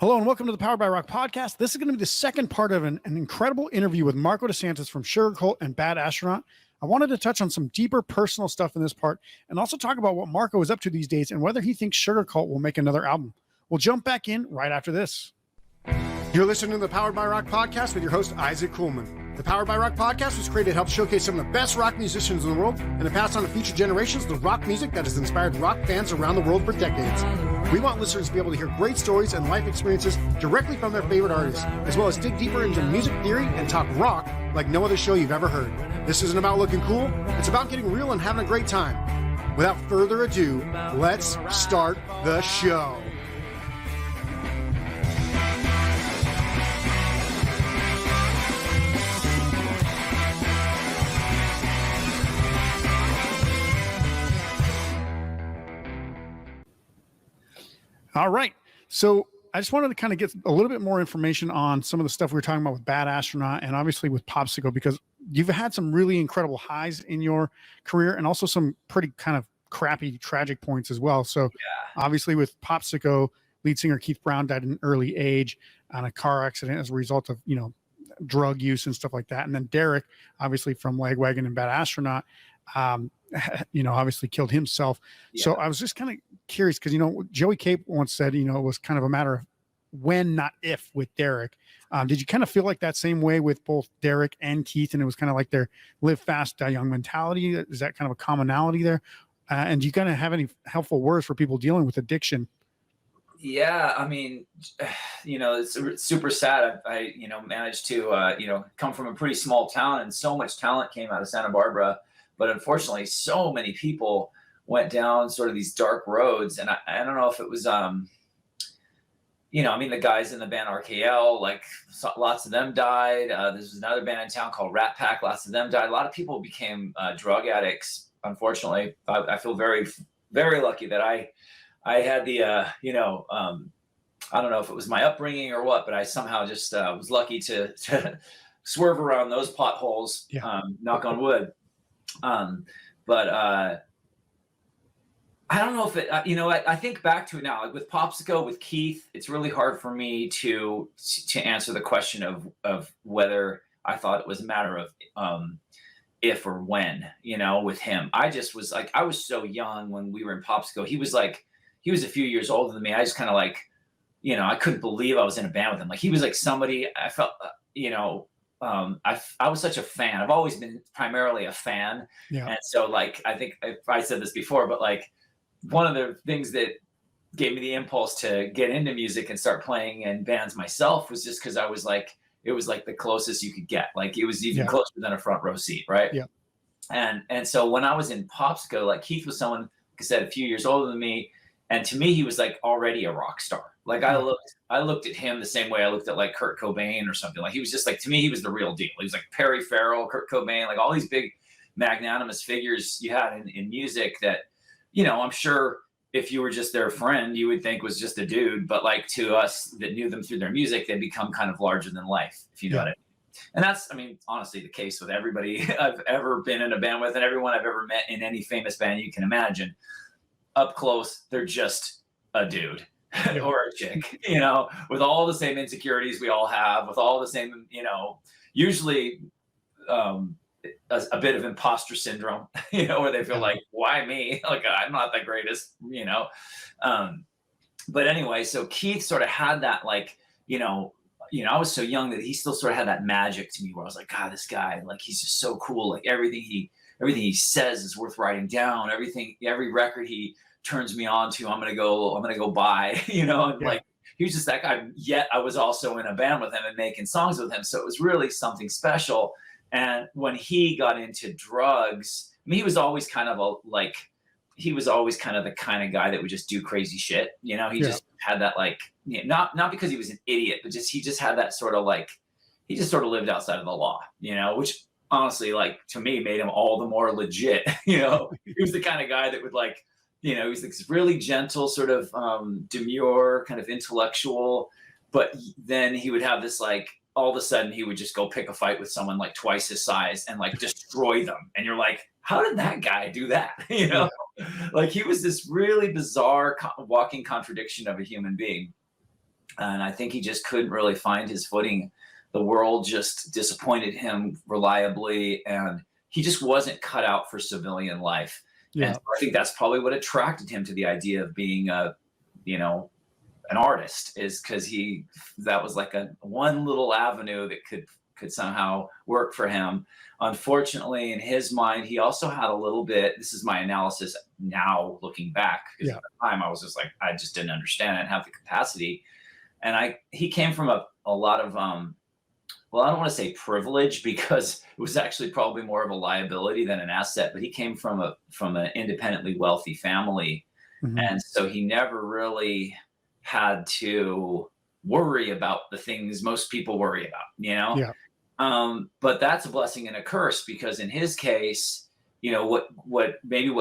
Hello and welcome to the Powered by Rock podcast. This is going to be the second part of an incredible interview with Marco DeSantis from Sugarcult and Bad Astronaut. I wanted to touch on some deeper personal stuff in this part and also talk about what Marco is up to these days and whether he thinks Sugarcult will make another album. We'll jump back in right after this. You're listening to the Powered by Rock podcast with your host, Isaac Kuhlman. The Powered by Rock podcast was created to help showcase some of the best rock musicians in the world and to pass on to future generations the rock music that has inspired rock fans around the world for decades. We want listeners to be able to hear great stories and life experiences directly from their favorite artists, as well as dig deeper into music theory and talk rock like no other show you've ever heard. This isn't about looking cool, it's about getting real and having a great time. Without further ado, let's start the show. All right. So I just wanted to kind of get a little bit more information on some of the stuff we were talking about with Bad Astronaut and obviously with Popsicle, because you've had some really incredible highs in your career and also some pretty kind of crappy, tragic points as well. So obviously with Popsicle, lead singer Keith Brown died at an early age on a car accident as a result of, drug use and stuff like that. And then Derek, obviously from Lagwagon and Bad Astronaut, obviously killed himself. Yeah. So I was just kind of curious because, Joey Cape once said, it was kind of a matter of when, not if, with Derek. Did you kind of feel like that same way with both Derek and Keith? And it was kind of like their live fast, die young mentality. Is that kind of a commonality there? And do you kind of have any helpful words for people dealing with addiction? Yeah, I mean, it's super sad. I managed to, come from a pretty small town, and so much talent came out of Santa Barbara. But unfortunately, so many people went down sort of these dark roads. And I don't know if it was, the guys in the band RKL, lots of them died. There's another band in town called Rat Pack. Lots of them died. A lot of people became drug addicts, unfortunately. I feel very, very lucky that I had the, I don't know if it was my upbringing or what, but I somehow just was lucky to swerve around those potholes, knock on wood. But I don't know if it, I think back to it now, like with Popsicle, with Keith, it's really hard for me to answer the question of whether I thought it was a matter of, if or when, with him. I just was like, I was so young when we were in Popsicle. He was a few years older than me. I just kind of I couldn't believe I was in a band with him. Like he was like somebody I felt, I was such a fan. I've always been primarily a fan. Yeah. And so I think I said this before, but one of the things that gave me the impulse to get into music and start playing in bands myself was just because I was it was the closest you could get. It was even closer than a front row seat. Right. Yeah. And so when I was in Popsicle, Keith was someone, like I said, a few years older than me. And to me, he was already a rock star. I looked at him the same way I looked at Kurt Cobain or something. He was just to me, he was the real deal. He was like Perry Farrell, Kurt Cobain, all these big magnanimous figures you had in music that, I'm sure if you were just their friend, you would think was just a dude. But to us that knew them through their music, they become kind of larger than life, if you know what I mean. And that's, honestly the case with everybody I've ever been in a band with and everyone I've ever met in any famous band you can imagine. Up close, they're just a dude or a chick, with all the same insecurities we all have, with all the same, usually a bit of imposter syndrome, where they feel why me? I'm not the greatest, But anyway, so Keith sort of had that, I was so young that he still sort of had that magic to me where I was God, this guy, he's just so cool. Everything he says is worth writing down. Every record he turns me on to, I'm gonna go buy, he was just that guy. Yet I was also in a band with him and making songs with him. So it was really something special. And when he got into drugs, he was always kind of the kind of guy that would just do crazy shit. He just had that not because he was an idiot, but he just had that sort of he just sort of lived outside of the law, which honestly, to me, made him all the more legit. He was the kind of guy that would he was this really gentle, sort of demure, kind of intellectual, but then he would have this all of a sudden he would just go pick a fight with someone twice his size and destroy them, and you're how did that guy do that? He was this really bizarre walking contradiction of a human being. And I think he just couldn't really find his footing. The world just disappointed him reliably, and he just wasn't cut out for civilian life. And Yeah. so I think that's probably what attracted him to the idea of being a, you know, an artist, is because that was like a one little avenue that could somehow work for him. Unfortunately, in his mind, he also had a little bit. This is my analysis now, looking back, because Yeah. at the time I was just like, I just didn't understand it and have the capacity. And he came from a lot of well, I don't want to say privilege, because it was actually probably more of a liability than an asset. But he came from an independently wealthy family, Mhm. and so he never really had to worry about the things most people worry about, you know. Yeah. But that's a blessing and a curse, because in his case, you know, what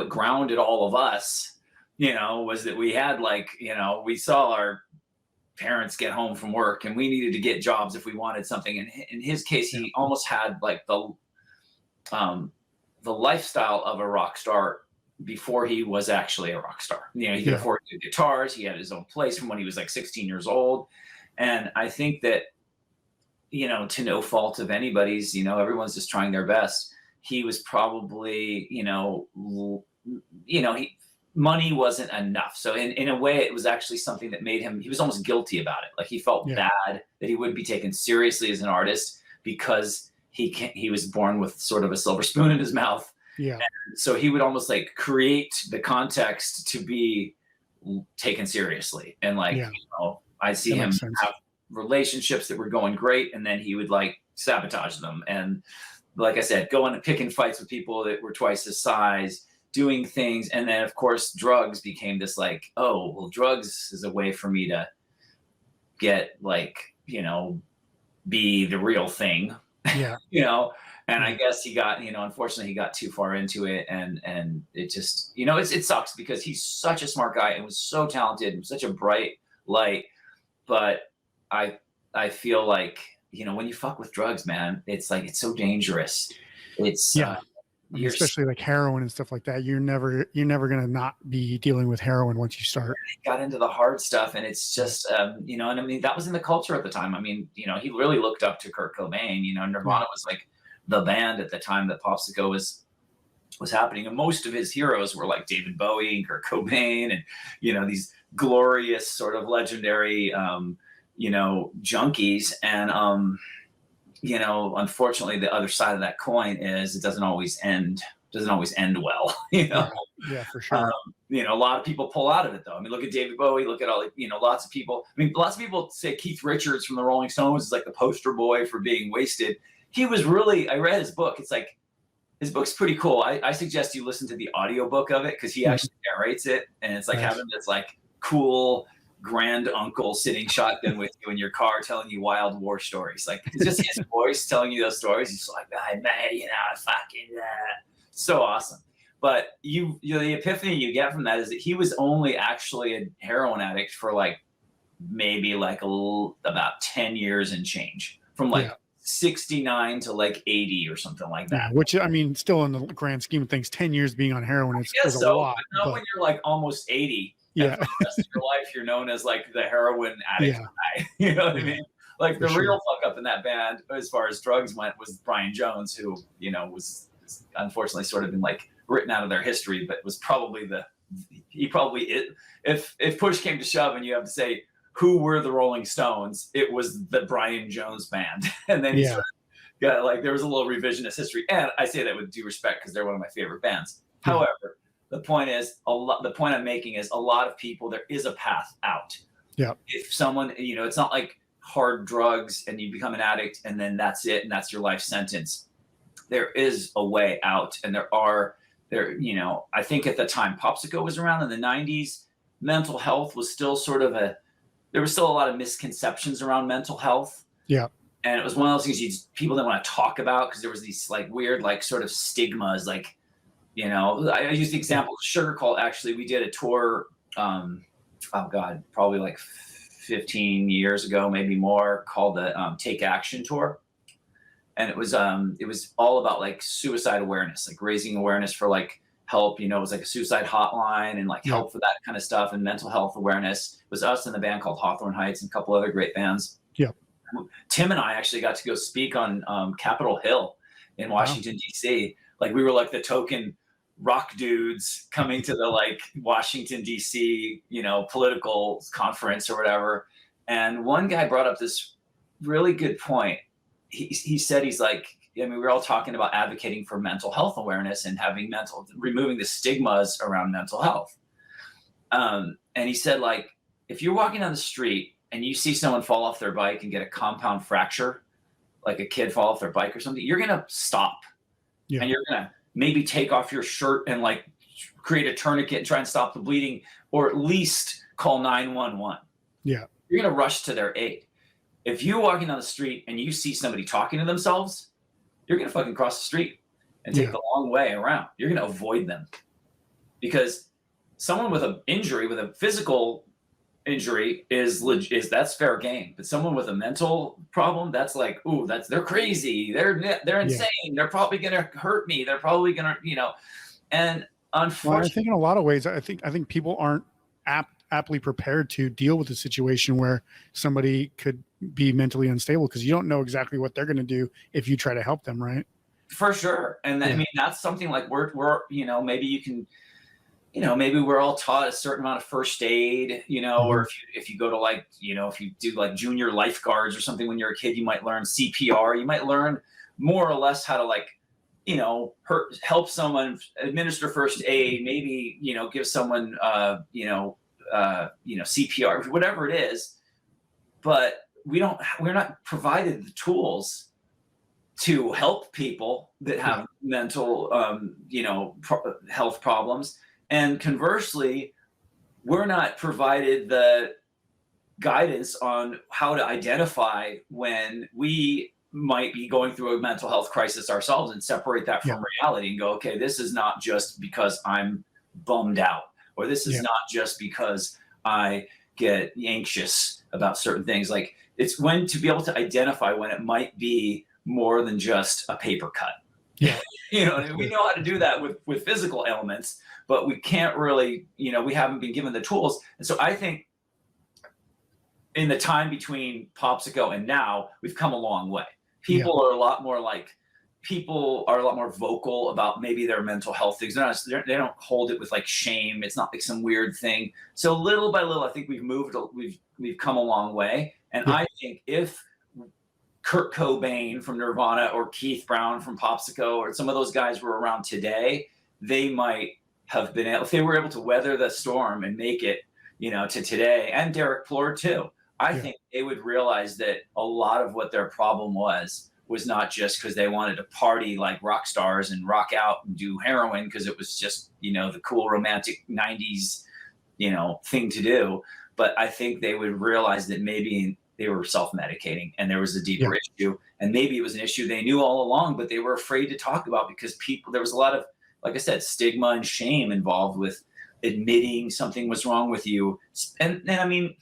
grounded all of us, you know, was that we had, like, you know, we saw our parents get home from work and we needed to get jobs if we wanted something. And in his case, Yeah. he almost had like um, the lifestyle of a rock star before he was actually a rock star. You know, he could Yeah. afford new guitars. He had his own place from when he was like 16 years old. And I think that, you know, to no fault of anybody's, you know, everyone's just trying their best. He was probably, money wasn't enough. So in a way, it was actually something that made him, he was almost guilty about it. Like, he felt Yeah. bad that he wouldn't be taken seriously as an artist, because he was born with sort of a silver spoon in his mouth. Yeah. So he would almost like create the context to be taken seriously. And like, Yeah. you know, I see That him makes sense. have relationships that were going great, and then he would like sabotage them. And like I said, go into picking fights with people that were twice his size, doing things. And then of course drugs became this like, oh, well, drugs is a way for me to get, like, you know, be the real thing. Yeah. You know. And I Yeah. guess he got, you know, unfortunately he got too far into it, and it just, you know, it sucks, because he's such a smart guy and was so talented and such a bright light. But I I feel like, you know, when you fuck with drugs, man, it's like, it's so dangerous. It's Yeah. I mean, you're especially like heroin and stuff like that. You're never gonna not be dealing with heroin once you start. got into the hard stuff, and it's just, you know. And I mean, that was in the culture at the time. I mean, you know, he really looked up to Kurt Cobain. You know, Nirvana was like the band at the time that Popsicle was happening, and most of his heroes were like David Bowie and Kurt Cobain, and, you know, these glorious sort of legendary, you know, junkies. And you know, unfortunately, the other side of that coin is it doesn't always end well. You know. Yeah. Yeah, for sure. You know, a lot of people pull out of it, though. I mean, look at David Bowie. Look at all, you know, lots of people. I mean, lots of people say Keith Richards from the Rolling Stones is like the poster boy for being wasted. He was really, I read his book. It's like, his book's pretty cool. I suggest you listen to the audiobook of it, because he Mhm. actually narrates it. And it's like Nice. having this like cool grand uncle sitting shotgun with you in your car telling you wild war stories. Like, it's just his voice telling you those stories. He's like, "I made, you know, fucking so awesome." But the epiphany you get from that is that he was only actually a heroin addict for like maybe like about 10 years and change, from like Yeah. 69 to like 80 or something like Yeah. that. Which, I mean, still in the grand scheme of things, 10 years being on heroin Yes, is a so, lot. but not But when you're like almost 80. And yeah. for the rest of your life, you're known as like the heroin addict Yeah. guy. You know what I Yeah, mean? Like, for the real sure. fuck up in that band, as far as drugs went, was Brian Jones, who, you know, was unfortunately sort of been like written out of their history, but was probably if push came to shove and you have to say who were the Rolling Stones, it was the Brian Jones band. And then he Yeah. sort of got, like, there was a little revisionist history. And I say that with due respect, because they're one of my favorite bands. Yeah. However, the point I'm making is, a lot of people, there is a path out. Yeah. If someone, you know, it's not like hard drugs and you become an addict and then that's it and that's your life sentence. There is a way out, and you know, I think at the time Popsicle was around in the 90s, mental health was still sort of there was still a lot of misconceptions around mental health. Yeah. And it was one of those things people didn't want to talk about, because there was these like weird, like, sort of stigmas. Like, you know, I use the example Sugar Cult. Actually, we did a tour, oh God, probably like 15 years ago, maybe more, called the Take Action Tour. And it was all about like suicide awareness, like raising awareness for like help. You know, it was like a suicide hotline and like help for that kind of stuff and mental health awareness. It was us and the band called Hawthorne Heights and a couple other great bands. Yeah. Tim and I actually got to go speak on Capitol Hill in Washington, D.C. Like we were like the token rock dudes coming to the like Washington, D.C., you know, political conference or whatever. And one guy brought up this really good point. He said, he's like, I mean, we were all talking about advocating for mental health awareness and removing the stigmas around mental health. And he said, like, if you're walking down the street and you see someone fall off their bike and get a compound fracture, like a kid fall off their bike or something, you're going to stop. And you're going to maybe take off your shirt and like create a tourniquet and try and stop the bleeding, or at least call 911. Yeah. You're going to rush to their aid. If you're walking down the street and you see somebody talking to themselves, you're going to fucking cross the street and take the long way around. You're going to avoid them, because someone with an injury, with a physical injury is that's fair game. But someone with a mental problem, that's like, ooh, they're crazy. They're insane. Yeah. They're probably going to hurt me. They're probably going to, you know, and unfortunately, well, I think in a lot of ways, I think people aren't aptly prepared to deal with a situation where somebody could be mentally unstable, because you don't know exactly what they're going to do if you try to help them, right? For sure. And I mean, that's something like we're you know, maybe you can, you know, maybe we're all taught a certain amount of first aid, you know, or if you go to like, you know, if you do like junior lifeguards or something when you're a kid, you might learn CPR. You might learn more or less how to like, you know, help someone, administer first aid, maybe, you know, give someone, you know, CPR, whatever it is. But we're not provided the tools to help people that have mental, you know, health problems. And conversely, we're not provided the guidance on how to identify when we might be going through a mental health crisis ourselves and separate that from reality and go, okay, this is not just because I'm bummed out, or this is not just because I get anxious about certain things. Like, it's when to be able to identify when it might be more than just a paper cut. Yeah. You know, we know how to do that with physical ailments, but we can't really, you know, we haven't been given the tools. And so I think in the time between Popsico and now, we've come a long way. People are a lot more vocal about maybe their mental health things. They don't hold it with like shame. It's not like some weird thing. So little by little, I think we've come a long way. And I think if Kurt Cobain from Nirvana or Keith Brown from Popsico or some of those guys were around today, they might have been able, if they were able to weather the storm and make it, you know, to today, and Derek Plord too. I think they would realize that a lot of what their problem was not just because they wanted to party like rock stars and rock out and do heroin because it was just, you know, the cool romantic 90s, you know, thing to do. But I think they would realize that maybe they were self-medicating and there was a deeper issue. And maybe it was an issue they knew all along, but they were afraid to talk about because there was a lot of, like I said, stigma and shame involved with admitting something was wrong with you. And I mean,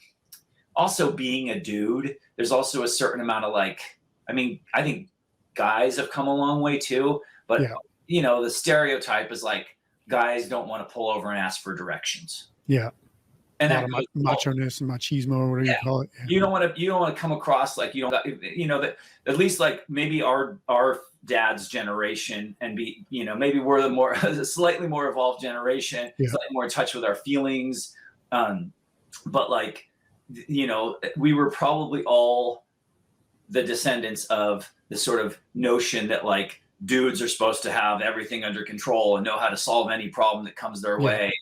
also being a dude, there's also a certain amount of like, I mean, I think guys have come a long way too, but you know, the stereotype is like guys don't want to pull over and ask for directions. Yeah. And that macho-ness and machismo, or whatever you call it. You don't want to come across like, you know, that at least like maybe our dad's generation and be, you know, maybe we're the slightly more evolved generation, slightly more in touch with our feelings. But like, you know, we were probably all the descendants of the sort of notion that like dudes are supposed to have everything under control and know how to solve any problem that comes their way.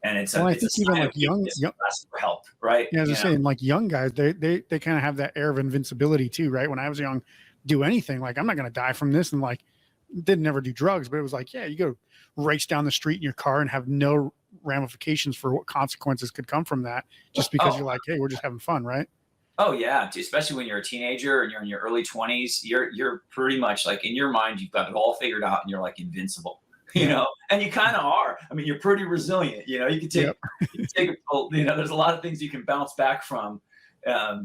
And it's I think even like young for help, right? Yeah, as I was saying, like young guys, they kind of have that air of invincibility too, right? When I was young, do anything, like I'm not going to die from this, and like didn't never do drugs, but it was like, yeah, you go race down the street in your car and have no ramifications for what consequences could come from that, just because you're like, hey, we're just having fun, right? Oh yeah, especially when you're a teenager and you're in your early 20s, you're pretty much like in your mind you've got it all figured out and you're like invincible, you know, and you kind of are. I mean, you're pretty resilient, you know. You can take, you know, there's a lot of things you can bounce back from.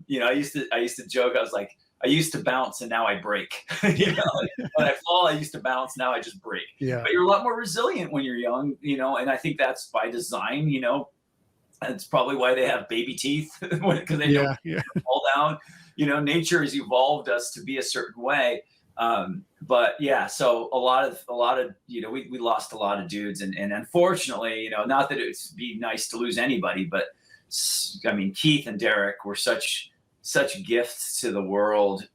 You know, I used to joke. I was like, I used to bounce and now I break. You know, like, when I fall, I used to bounce, now I just break. Yeah. But you're a lot more resilient when you're young, you know, and I think that's by design, you know. That's probably why they have baby teeth, because they don't fall down. You know, nature has evolved us to be a certain way. But yeah, so a lot of, you know, we lost a lot of dudes, and unfortunately, you know, not that it'd be nice to lose anybody, but I mean, Keith and Derek were such gifts to the world.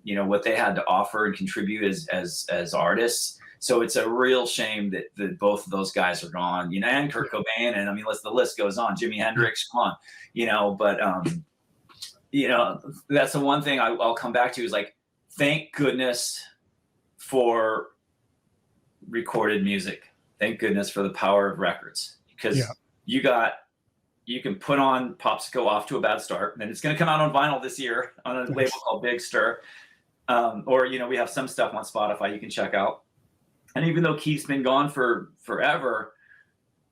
You know, what they had to offer and contribute as artists. So it's a real shame that both of those guys are gone, you know, and Kurt Cobain, and I mean, the list goes on. Jimi Hendrix, come on, you know. But you know, that's the one thing I'll come back to is like, thank goodness for recorded music. Thank goodness for the power of records, because you can put on Popsicle Off to a Bad Start, and it's going to come out on vinyl this year on a label called Big Stir. Or, you know, we have some stuff on Spotify you can check out. And even though Keith's been gone for forever,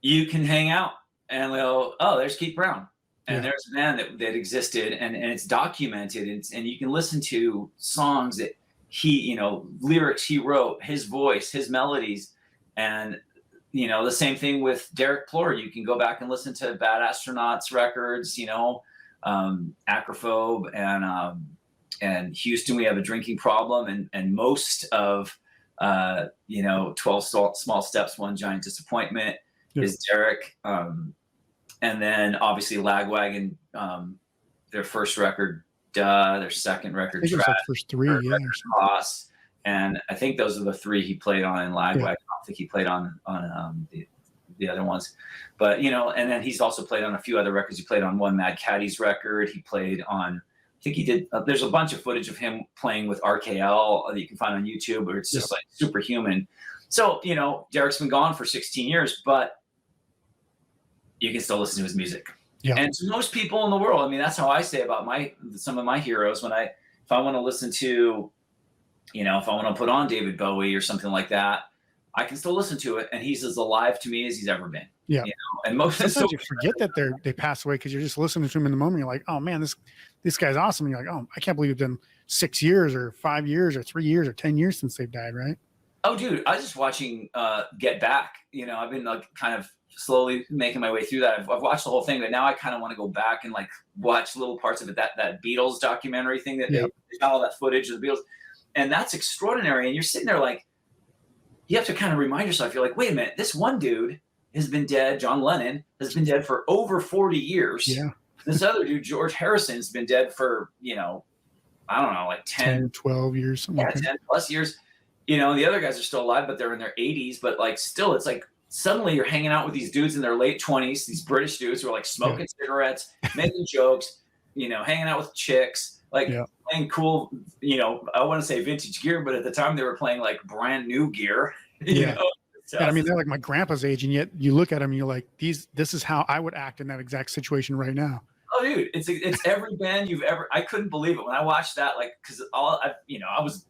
you can hang out and go, oh, there's Keith Brown. And there's a band that existed, and it's documented, and you can listen to songs that he, you know, lyrics he wrote, his voice, his melodies. And, you know, the same thing with Derek Plord. You can go back and listen to Bad Astronauts records, you know, Acrophobe, and Houston, We Have a Drinking Problem, and most of, you know, 12 Small Steps, One Giant Disappointment is Derek. And then obviously Lagwagon, their first record, their second record, I think it was the first three, Cross, and I think those are the three he played on in Lagwagon. I don't think he played on the other ones, but you know, and then he's also played on a few other records. He played on one Mad Caddies record. He played on, I think he did. There's a bunch of footage of him playing with RKL that you can find on YouTube, where it's just like superhuman. So you know, Derek's been gone for 16 years, but you can still listen to his music. And to most people in the world, I mean, that's how I say about some of my heroes. If I want to listen to, you know, if I want to put on David Bowie or something like that, I can still listen to it, and he's as alive to me as he's ever been. You know? And sometimes you forget that they pass away because you're just listening to him in the moment. You're like, oh man, this guy's awesome. And you're like, oh, I can't believe it's been 6 years or 5 years or 3 years or 10 years since they've died, right? Oh, dude, I was just watching Get Back. You know, I've been like kind of slowly making my way through that. I've watched the whole thing, but now I kind of want to go back and like watch little parts of it. That Beatles documentary thing that they got all that footage of the Beatles, and that's extraordinary. And you're sitting there like, you have to kind of remind yourself. You're like, wait a minute, this one dude has been dead. John Lennon has been dead for over 40 years. This other dude, George Harrison, has been dead for, you know, I don't know, like 10 12 years. Something like 10 plus years. You know, the other guys are still alive, but they're in their 80s. But like, still, it's like suddenly you're hanging out with these dudes in their late 20s, these British dudes who are like smoking cigarettes, making jokes, you know, hanging out with chicks, like playing cool, you know, I want to say vintage gear, but at the time they were playing like brand new gear. You know? I mean, they're like my grandpa's age, and yet you look at them and you're like, this is how I would act in that exact situation right now. Oh, dude, it's every band you've ever. I couldn't believe it when I watched that, like, because I was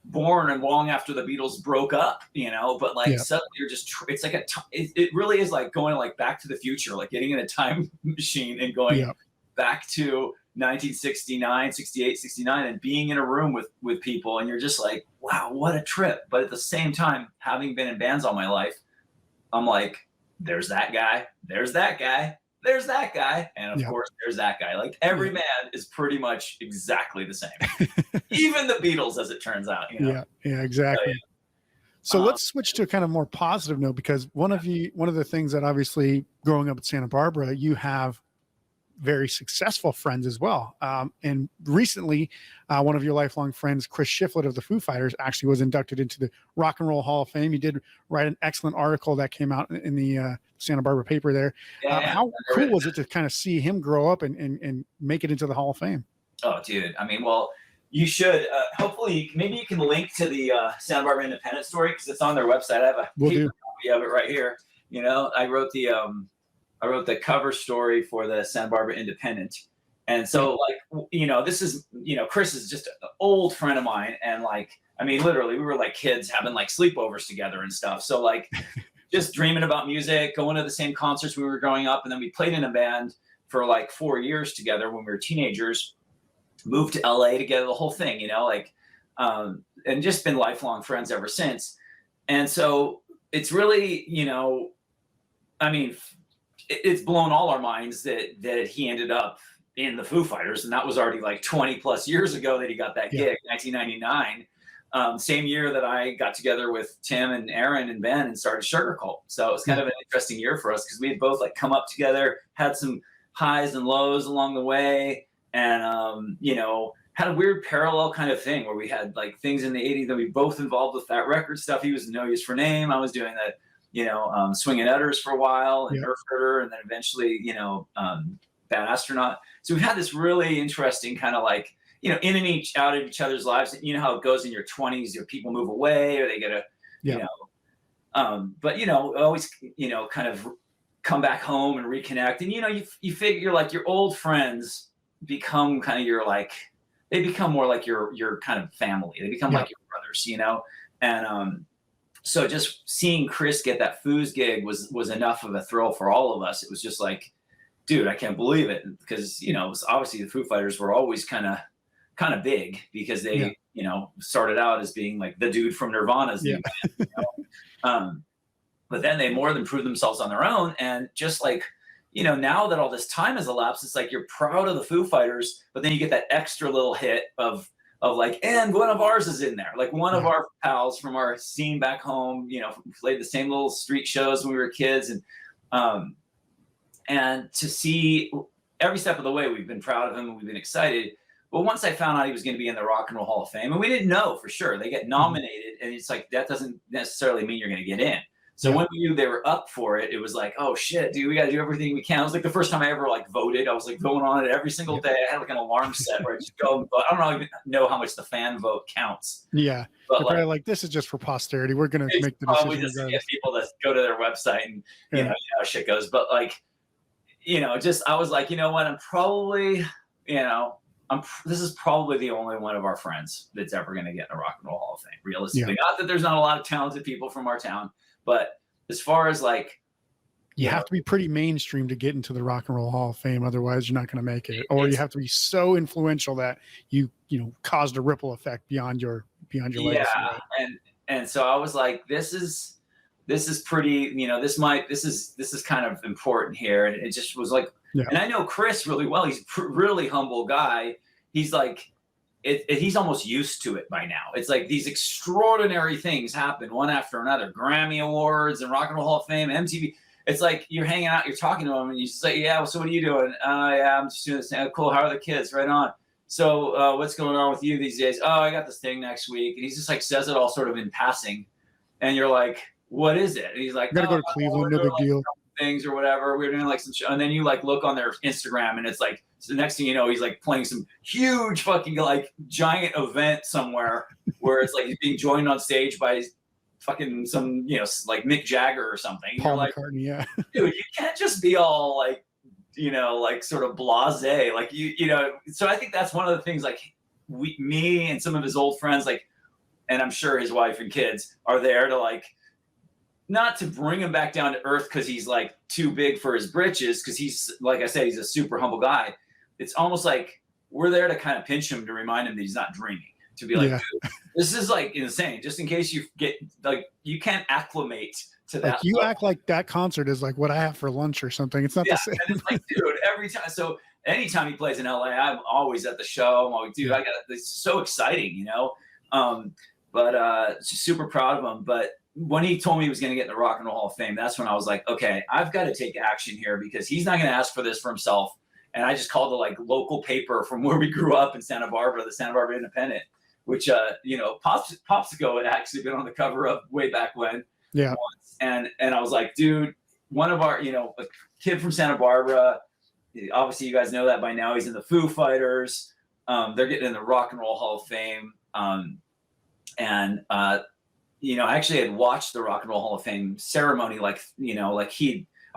born and long after the Beatles broke up, you know, but like suddenly you're just, it's like it really is like going like Back to the Future, like getting in a time machine and going back to 1969, 68, 69, and being in a room with people, and you're just like, wow, what a trip. But at the same time, having been in bands all my life, I'm like, there's that guy, there's that guy, there's that guy, and of course there's that guy. Like every band is pretty much exactly the same. Even the Beatles, as it turns out, you know? Yeah, exactly. So let's switch to a kind of more positive note, because one of the things that obviously growing up in Santa Barbara, you have very successful friends as well. And recently, one of your lifelong friends, Chris Shiflett of the Foo Fighters, actually was inducted into the Rock and Roll Hall of Fame. You did write an excellent article that came out in the Santa Barbara paper there. How cool was it to kind of see him grow up and make it into the Hall of Fame? Oh, dude. I mean, well, you should. Hopefully, maybe you can link to the Santa Barbara Independent story, because it's on their website. I have a copy of it right here. You know, I wrote the cover story for the Santa Barbara Independent. And so like, you know, this is, you know, Chris is just an old friend of mine. And like, I mean, literally we were like kids having like sleepovers together and stuff. So like just dreaming about music, going to the same concerts when we were growing up. And then we played in a band for like 4 years together when we were teenagers. moved to LA together, the whole thing, like, and just been lifelong friends ever since. And so it's really, I mean, it's blown all our minds that he ended up in the Foo Fighters, and that was already like 20 plus years ago that he got that gig, 1999. Same year that I got together with Tim and Aaron and Ben and started Sugar Cult. So it was kind of an interesting year for us because we had both like come up together, had some highs and lows along the way, and had a weird parallel kind of thing where we had like things in the 80s that we both involved with that record stuff. He was No Use for Name. I was doing that, Swingin' Utters for a while, and Nerf Herder, and then eventually, Bad Astronaut. So we've had this really interesting kind of like, in and out of each other's lives. You know how it goes in your 20s, your people move away or they get but always, kind of come back home and reconnect. And, you figure like your old friends become kind of they become more like your kind of family. They become like your brothers, and, so just seeing Chris get that Foos gig was enough of a thrill for all of us. It was just like, dude, I can't believe it, because obviously the Foo Fighters were always kind of big because they started out as being like the dude from Nirvana's new band, but then they more than proved themselves on their own. And just like, now that all this time has elapsed, it's like you're proud of the Foo Fighters, but then you get that extra little hit of like, and one of ours is in there. Like one of our pals from our scene back home, played the same little street shows when we were kids. And to see every step of the way, we've been proud of him and we've been excited. But once I found out he was going to be in the Rock and Roll Hall of Fame, and we didn't know for sure, they get nominated, and it's like, that doesn't necessarily mean you're going to get in. So when we knew they were up for it, it was like, oh shit, dude, we got to do everything we can. It was like the first time I ever like voted. I was like going on it every single day. I had like an alarm set where I just go, but I don't even know how much the fan vote counts. Yeah. But like, this is just for posterity. We're going to make the decision. Just to get people to go to their website and, you know how shit goes. But like, I was like, you know what? I'm probably, this is probably the only one of our friends that's ever going to get in a Rock and Roll Hall of Fame, realistically. Not that there's not a lot of talented people from our town, but as far as like, you have to be pretty mainstream to get into the Rock and Roll Hall of Fame. Otherwise you're not going to make it, or you have to be so influential that you caused a ripple effect beyond your legacy. Right? And so I was like, this is pretty, this is kind of important here. And it just was like, and I know Chris really well. He's a really humble guy. He's like, he's almost used to it by now. It's like these extraordinary things happen one after another. Grammy Awards and Rock and Roll Hall of Fame, MTV. It's like you're hanging out, you're talking to him, and you say, yeah, well, so what are you doing? Yeah, I'm just doing this. Cool, how are the kids? Right on. So what's going on with you these days? Oh, I got this thing next week. And he just like says it all sort of in passing. And you're like, what is it? And he's like, gotta go to Cleveland, no big deal. Things or whatever. We're doing like some show. And then you like look on their Instagram, and it's like, so the next thing you know, he's like playing some huge fucking like giant event somewhere where it's like he's being joined on stage by fucking some, like Mick Jagger or something. Paul McCartney, yeah. Dude, you can't just be all like, like sort of blasé. Like so I think that's one of the things like me and some of his old friends, like, and I'm sure his wife and kids are there to like, not to bring him back down to earth because he's like too big for his britches, because he's, like I said, he's a super humble guy. It's almost like we're there to kind of pinch him to remind him that he's not dreaming. To be like, dude, this is like insane. Just in case you get like, you can't acclimate to that. Like you act like that concert is like what I have for lunch or something. It's not the same. And it's like, dude, every time. So anytime he plays in LA, I'm always at the show. I'm always, dude, it's so exciting, But just super proud of him. But when he told me he was going to get in the Rock and Roll Hall of Fame, that's when I was like, okay, I've got to take action here, because he's not going to ask for this for himself. And I just called the like local paper from where we grew up in Santa Barbara, the Santa Barbara Independent, which, Popsicle had actually been on the cover of way back when. Yeah. Once. And I was like, dude, one of our, a kid from Santa Barbara, obviously you guys know that by now, he's in the Foo Fighters. They're getting in the Rock and Roll Hall of Fame. I actually had watched the Rock and Roll Hall of Fame ceremony. I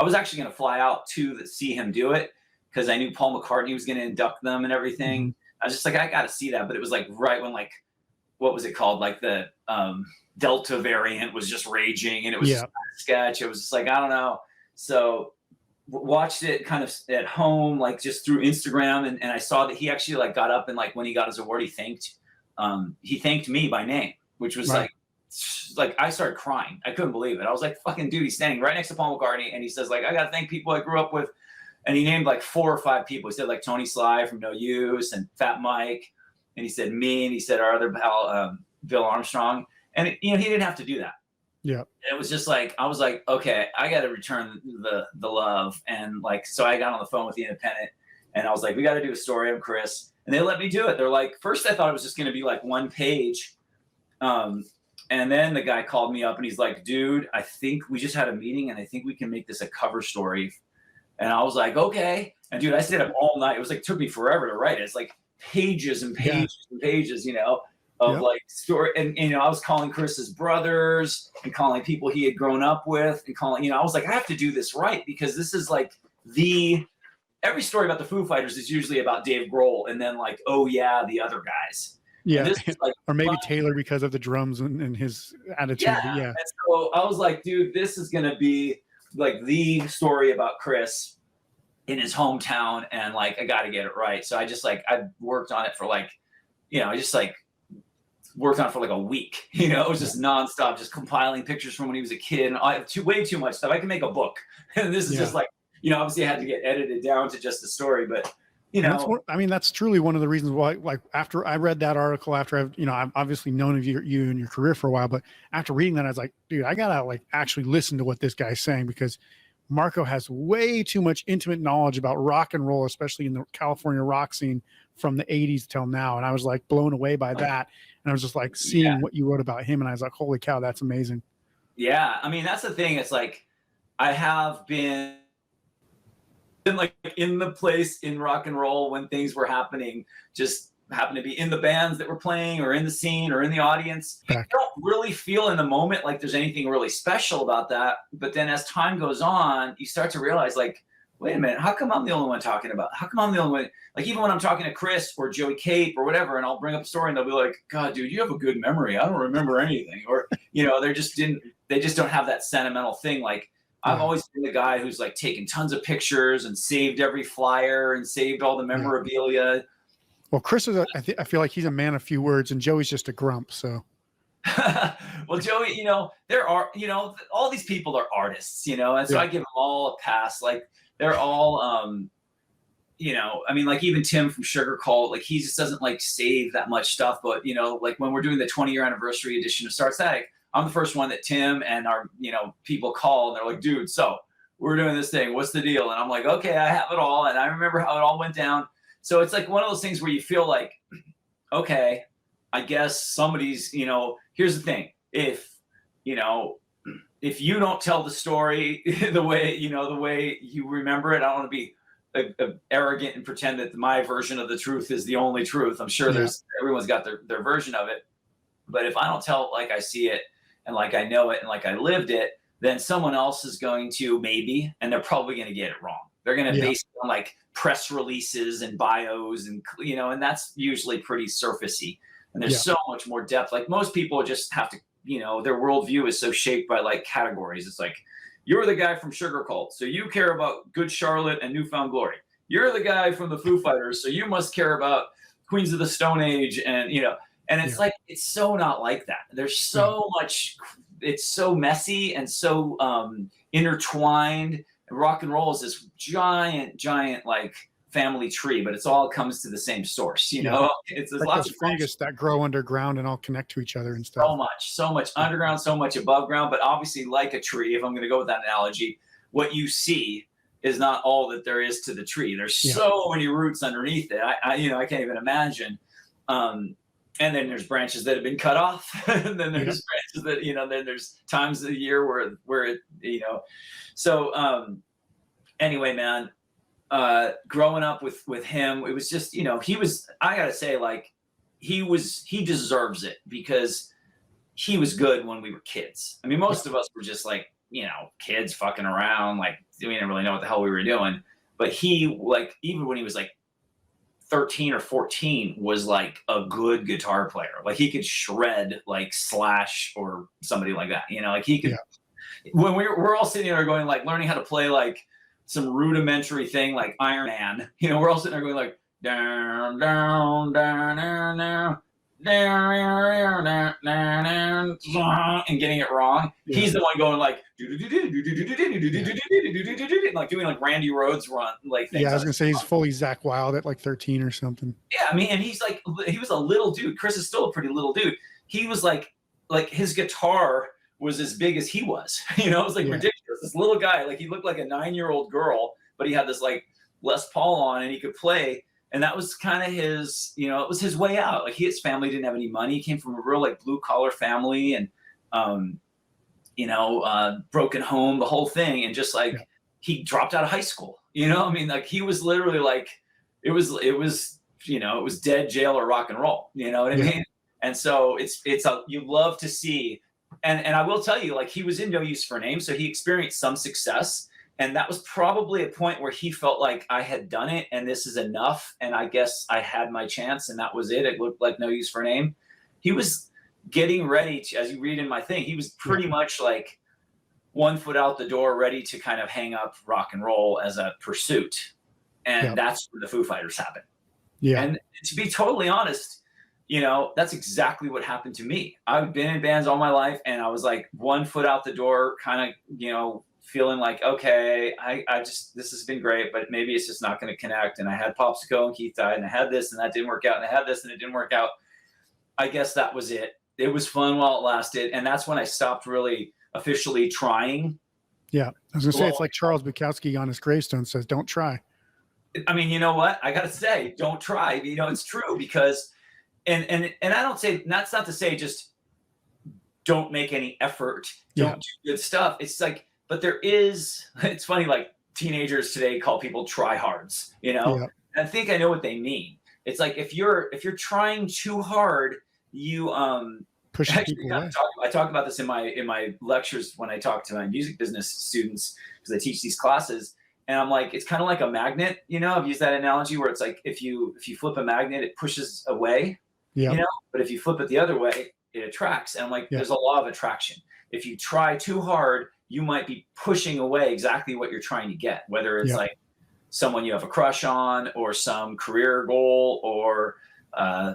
was actually going to fly out to see him do it, because I knew Paul McCartney was going to induct them and everything. Mm-hmm. I was just like, I got to see that. But it was like right when like, what was it called? Like the Delta variant was just raging, and it was just a sketch. It was just like, I don't know. So watched it kind of at home, like just through Instagram, and I saw that he actually like got up and like when he got his award, he thanked me by name, which was Right. like I started crying. I couldn't believe it. I was like, fucking dude, he's standing right next to Paul McCartney, and he says like, I gotta thank people I grew up with, and he named like 4 or 5 people. He said like Tony Sly from No Use and Fat Mike, and he said me, and he said our other pal Bill Armstrong, and he didn't have to do that. Yeah. It was just like, I was like, okay, I got to return the love. And like, so I got on the phone with the Independent and I was like, we got to do a story on Chris. And they let me do it. They're like, first I thought it was just going to be like 1 page. And then the guy called me up and he's like, dude, I think we just had a meeting and I think we can make this a cover story. And I was like, okay. And dude, I stayed up all night. It was like, took me forever to write it. It's like pages and pages and pages, of like story. And, I was calling Chris's brothers and calling people he had grown up with and calling, I was like, I have to do this right because this is like every story about the Foo Fighters is usually about Dave Grohl and then like, oh yeah, the other guys. Yeah. Like, or maybe Taylor because of the drums and his attitude. Yeah. Yeah. And so I was like, dude, this is going to be like the story about Chris in his hometown. And like, I got to get it right. So I just like, I worked on it for like, I just like worked on it for like a week, it was just nonstop, just compiling pictures from when he was a kid. And I have way too much stuff. I can make a book. And this is just like, obviously I had to get edited down to just the story, but that's truly one of the reasons why, like after I read that article, after I've obviously known of you and your career for a while, but after reading that, I was like, dude, I gotta like actually listen to what this guy's saying because Marco has way too much intimate knowledge about rock and roll, especially in the California rock scene from the 80s till now. And I was like blown away by that. And I was just like seeing what you wrote about him. And I was like, holy cow, that's amazing. Yeah. I mean, that's the thing. It's like, I have been like in the place in rock and roll when things were happening, just happened to be in the bands that were playing or in the scene or in the audience. You don't really feel in the moment like there's anything really special about that. But then as time goes on, you start to realize like, wait a minute, how come I'm the only one talking about it? How come I'm the only one? Like even when I'm talking to Chris or Joey Cape or whatever, and I'll bring up a story and they'll be like, God, dude, you have a good memory. I don't remember anything. Or, they just don't have that sentimental thing. Like I've always been the guy who's like taken tons of pictures and saved every flyer and saved all the memorabilia. Well, Chris is, I feel like he's a man of few words and Joey's just a grump. So. Well, Joey, there are, all these people are artists, and so I give them all a pass. Like they're all, I mean, like even Tim from Sugar Cult, like he just doesn't like save that much stuff. But, like when we're doing the 20-year anniversary edition of Star Static, I'm the first one that Tim and our, people call and they're like, dude, so we're doing this thing. What's the deal? And I'm like, okay, I have it all. And I remember how it all went down. So it's like one of those things where you feel like, okay, I guess somebody's, here's the thing. If you don't tell the story the way you remember it, I don't want to be arrogant and pretend that my version of the truth is the only truth. I'm sure everyone's got their version of it. But if I don't tell it like I see it and like I know it and like I lived it, then someone else is going to maybe, and they're probably going to get it wrong. They're going to base it on like press releases and bios and, and that's usually pretty surfacey. And there's so much more depth. Like most people just have to, their worldview is so shaped by like categories. It's like, you're the guy from Sugar Cult, so you care about Good Charlotte and New Found Glory. You're the guy from the Foo Fighters, so you must care about Queens of the Stone Age. And, and it's like, it's so not like that. There's so much, it's so messy and so intertwined. Rock and roll is this giant like family tree, but it's all comes to the same source. There's like lots of fungus that grow underground and all connect to each other and stuff. So much underground, so much above ground. But obviously, like a tree, if I'm going to go with that analogy, what you see is not all that there is to the tree. There's so many roots underneath it. I can't even imagine. And then there's branches that have been cut off, and then there's branches that then there's times of the year where it So anyway, man. Growing up with him, it was just, he was, I gotta say, like, he deserves it because he was good when we were kids. I mean, most of us were just like, kids fucking around, like, we didn't really know what the hell we were doing. But he, like, even when he was like 13 or 14, was like a good guitar player. Like, he could shred like Slash or somebody like that, like he could, when we're all sitting there going, like, learning how to play, like, some rudimentary thing like Iron Man. You know, we're all sitting there going like down, down, down, down, down. And getting it wrong. Yeah. He's the one going like like doing like Randy Rhoads run like things. Yeah, I was gonna say he's fully Zach Wild at like 13 or something. Yeah, I mean, and he's like, he was a little dude. Chris is still a pretty little dude. He was like his guitar was as big as he was. You know, it was like ridiculous. This little guy, like he looked like a 9-year-old girl, but he had this like Les Paul on, and he could play. And that was kind of his, you know, it was his way out. Like his family didn't have any money. He came from a real like blue collar family, and you know, broken home, the whole thing, and just like he dropped out of high school. You know, I mean, like he was literally like, it was, you know, it was dead, jail, or rock and roll. You know what I mean? And so you love to see, and I will tell you, like he was in No Use for a Name, so he experienced some success. And that was probably a point where he felt like I had done it and this is enough. And I guess I had my chance and that was it. It looked like No Use for a Name. He was getting ready to, as you read in my thing, he was pretty much like 1 foot out the door, ready to kind of hang up rock and roll as a pursuit. And that's where the Foo Fighters happened. Yeah. And to be totally honest, you know, that's exactly what happened to me. I've been in bands all my life and I was like 1 foot out the door, kind of, you know, feeling like, okay, I just, this has been great, but maybe it's just not going to connect. And I had Popsicle and Keith died, and I had this and that didn't work out, and I had this and it didn't work out. I guess that was it. It was fun while it lasted. And that's when I stopped really officially trying. Yeah. I was gonna say, it's like Charles Bukowski on his gravestone says, don't try. I mean, you know what? I got to say, don't try. You know, it's true because, and I don't say, that's not to say just don't make any effort. Don't do good stuff. It's like, but there is, it's funny, like teenagers today call people tryhards, you know? Yeah. And I think I know what they mean. It's like, if you're trying too hard, you, push people away. I talk about this in my lectures when I talk to my music business students, because I teach these classes, and I'm like, it's kind of like a magnet, you know? I've used that analogy where it's like, if you flip a magnet, it pushes away, you know? But if you flip it the other way, it attracts. And I'm like, there's a law of attraction. If you try too hard, you might be pushing away exactly what you're trying to get, whether it's like someone you have a crush on, or some career goal, or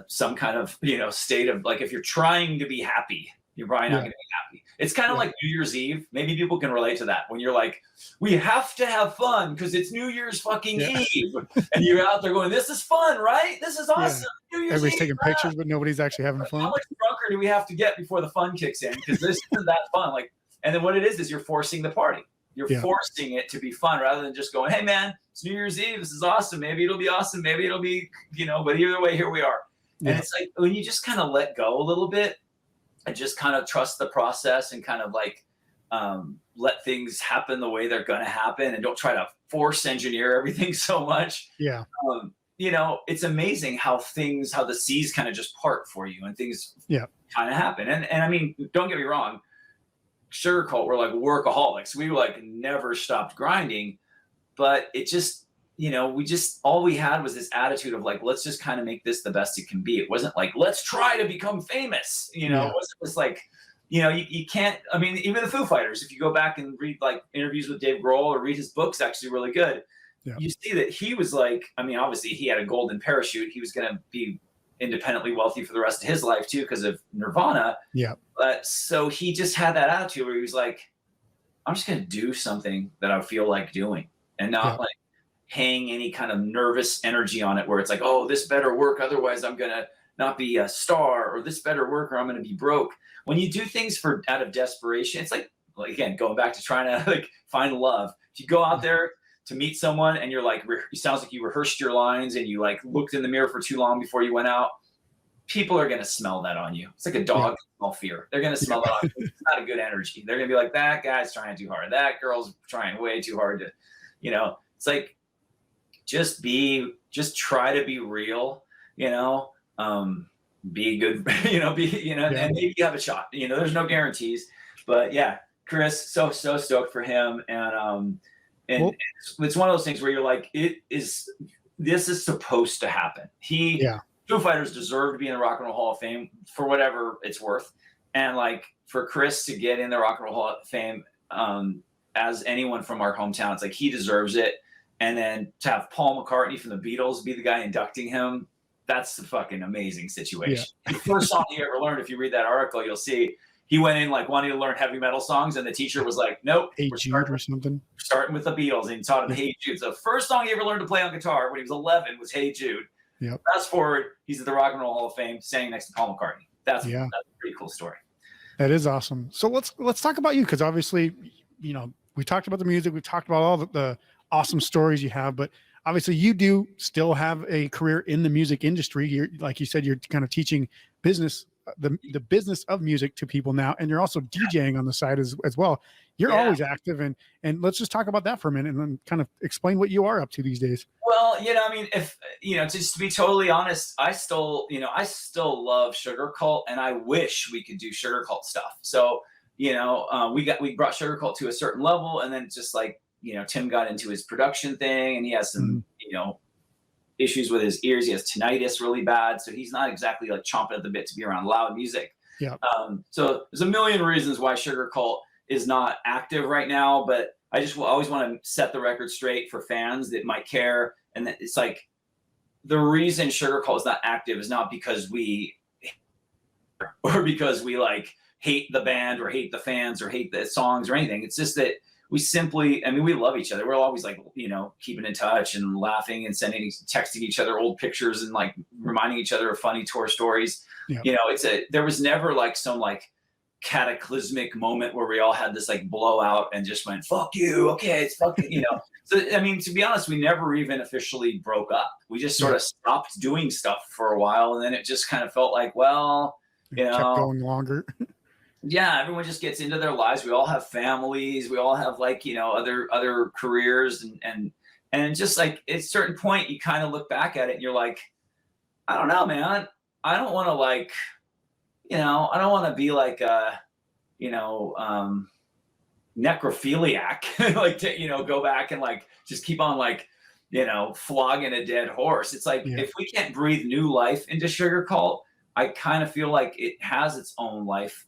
some kind of, you know, state of like, if you're trying to be happy, you're probably not going to be happy. It's kind of like New Year's Eve. Maybe people can relate to that, when you're like, we have to have fun because it's New Year's fucking Eve. And you're out there going, this is fun, right? This is awesome. New Year's Everybody's Eve, taking pictures, but nobody's actually having fun. How much drunker do we have to get before the fun kicks in? Because this isn't that fun. Like, and then what it is you're forcing the party. You're forcing it to be fun, rather than just going, hey man, it's New Year's Eve. This is awesome. Maybe it'll be awesome. Maybe it'll be, you know, but either way, here we are. And it's like, when you just kind of let go a little bit and just kind of trust the process, and kind of like let things happen the way they're going to happen, and don't try to force engineer everything so much. Yeah. You know, it's amazing how the seas kind of just part for you, and things kind of happen. And I mean, don't get me wrong, Sugarcult were like workaholics. We like never stopped grinding, but it just, you know, all we had was this attitude of like, let's just kind of make this the best it can be. It wasn't like, let's try to become famous, you know. It was like, you know, you can't, I mean, even the Foo Fighters, if you go back and read like interviews with Dave Grohl or read his books, actually really good. You see that he was like, I mean, obviously he had a golden parachute. He was going to be independently wealthy for the rest of his life too, because of Nirvana. But so he just had that attitude where he was like, I'm just going to do something that I feel like doing, and not like hang any kind of nervous energy on it, where it's like, oh, this better work, otherwise I'm going to not be a star, or this better work, or I'm going to be broke. When you do things out of desperation, it's like, again, going back to trying to like find love. If you go out there to meet someone and you're like, it sounds like you rehearsed your lines and you like looked in the mirror for too long before you went out, people are going to smell that on you. It's like a dog smell fear. They're going to smell it on you. It's not a good energy. They're going to be like, that guy's trying too hard. That girl's trying way too hard to, you know, it's like, just try to be real, you know, be good, you know, and maybe you have a shot, you know, there's no guarantees, but Chris, so stoked for him. And it's one of those things where you're like, this is supposed to happen. Foo Fighters deserve to be in the Rock and Roll Hall of Fame for whatever it's worth. And like for Chris to get in the Rock and Roll Hall of Fame, as anyone from our hometown. It's like he deserves it. And then to have Paul McCartney from the Beatles be the guy inducting him, that's a fucking amazing situation. Yeah. The first song he ever learned, if you read that article, you'll see he went in like wanting to learn heavy metal songs, and the teacher was like, "Nope, Hey Jude or something." Starting with the Beatles, and taught him Hey Jude. So the first song he ever learned to play on guitar when he was 11 was Hey Jude. Yep. Fast forward, he's at the Rock and Roll Hall of Fame, standing next to Paul McCartney. That's a pretty cool story. That is awesome. So let's talk about you, because obviously, you know, we talked about the music, we talked about all the awesome stories you have, but obviously you do still have a career in the music industry. You're, like you said, you're kind of teaching business, the business of music to people now, and you're also DJing on the side as well. You're always active, and let's just talk about that for a minute and then kind of explain what you are up to these days. Well, you know, I mean, if, you know, just to be totally honest, I still love Sugar Cult, and I wish we could do Sugar Cult stuff. So, you know, we brought Sugar Cult to a certain level, and then just like, you know, Tim got into his production thing, and he has some, you know, issues with his ears. He has tinnitus really bad, so he's not exactly like chomping at the bit to be around loud music. Yeah. So there's a million reasons why Sugar Cult is not active right now, but I just always want to set the record straight for fans that might care. And that it's like, the reason Sugar Cult is not active is not because we, or because we like hate the band or hate the fans or hate the songs or anything. It's just that we simply, I mean, we love each other. We're always like, you know, keeping in touch and laughing and texting each other old pictures and like reminding each other of funny tour stories. Yeah. You know, there was never like some like cataclysmic moment where we all had this like blowout and just went, fuck you. Okay. It's fucking, you know. So, I mean, to be honest, we never even officially broke up. We just sort of stopped doing stuff for a while. And then it just kind of felt like, well, you know, kept going longer. Yeah, everyone just gets into their lives. We all have families. We all have like, you know, other careers, and just like at a certain point, you kind of look back at it and you're like, I don't know, man. I don't want to like, you know, I don't want to be like you know, necrophiliac, like to, you know, go back and like just keep on like, you know, flogging a dead horse. It's like, if we can't breathe new life into Sugar Cult, I kind of feel like it has its own life.